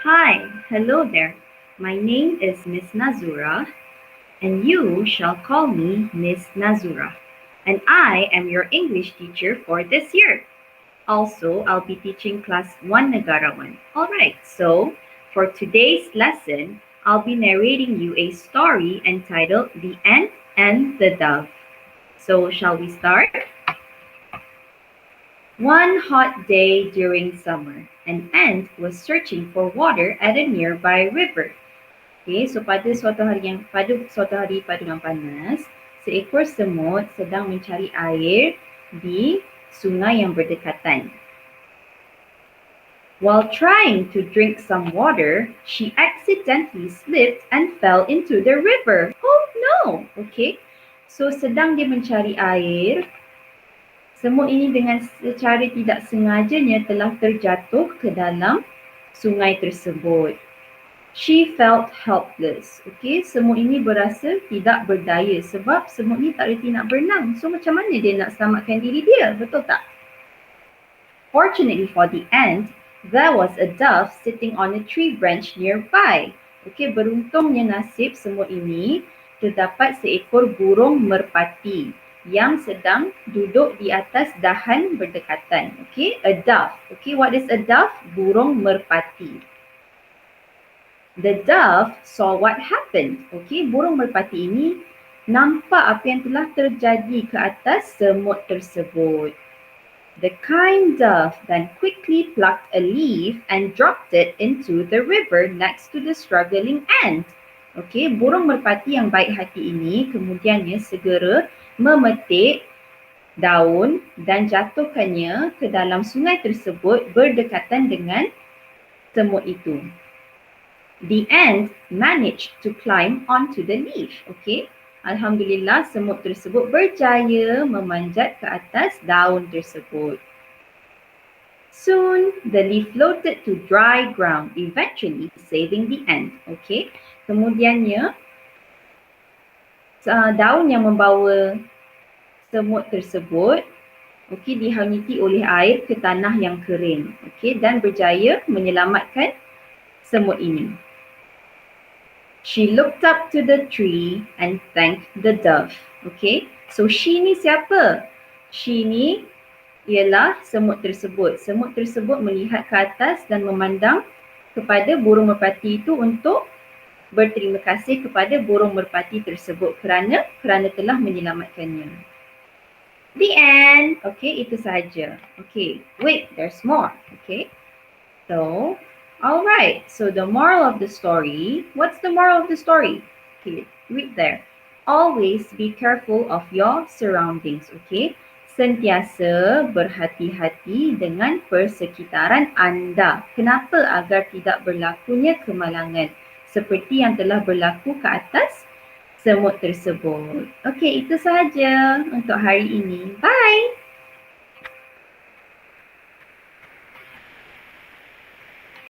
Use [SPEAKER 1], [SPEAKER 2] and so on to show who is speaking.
[SPEAKER 1] Hi, hello there. My name is Miss Nazura, and you shall call me Miss Nazura. And I am your English teacher for this year. Also, I'll be teaching class 1 Negarawan. Alright, so for today's lesson, I'll be narrating you a story entitled The Ant and the Dove. So, shall we start? One hot day during summer, an ant was searching for water at a nearby river. Okay, so pada suatu hari pada bulan panas, seekor semut sedang mencari air di sungai yang berdekatan. While trying to drink some water, she accidentally slipped and fell into the river. Oh no! Okay, so sedang dia mencari air, semut ini dengan secara tidak sengajanya telah terjatuh ke dalam sungai tersebut. She felt helpless. Okay, semut ini berasa tidak berdaya sebab semut ni tak reti nak berenang. So macam mana dia nak selamatkan diri dia? Betul tak? Fortunately for the ant, there was a dove sitting on a tree branch nearby. Okay, beruntungnya nasib semut ini terdapat seekor burung merpati yang sedang duduk di atas dahan berdekatan. Okay, a dove. Okay, what is a dove? Burung merpati. The dove saw what happened. Okay, burung merpati ini nampak apa yang telah terjadi ke atas semut tersebut. The kind dove then quickly plucked a leaf and dropped it into the river next to the struggling ant. Okay, burung merpati yang baik hati ini kemudiannya segera memetik daun dan jatuhkannya ke dalam sungai tersebut berdekatan dengan semut itu. The ant managed to climb onto the leaf. Okay, Alhamdulillah semut tersebut berjaya memanjat ke atas daun tersebut. Soon the leaf floated to dry ground, eventually saving the ant. Okay, kemudiannya daun yang membawa semut tersebut dihanyuti oleh air ke tanah yang kering. Okay, dan berjaya menyelamatkan semut ini. She looked up to the tree and thanked the dove. Okay, so she ni siapa? She ni ialah semut tersebut. Semut tersebut melihat ke atas dan memandang kepada burung merpati itu untuk berterima kasih kepada burung merpati tersebut kerana telah menyelamatkannya. The end. Okay, itu sahaja. Okay, wait, there's more. Okay, so alright, so the moral of the story, what's the moral of the story? Okay, read there. Always be careful of your surroundings, okay? Sentiasa berhati-hati dengan persekitaran anda. Kenapa? Agar tidak berlakunya kemalangan seperti yang telah berlaku ke atas semut tersebut. Okay, itu sahaja untuk hari ini. Bye!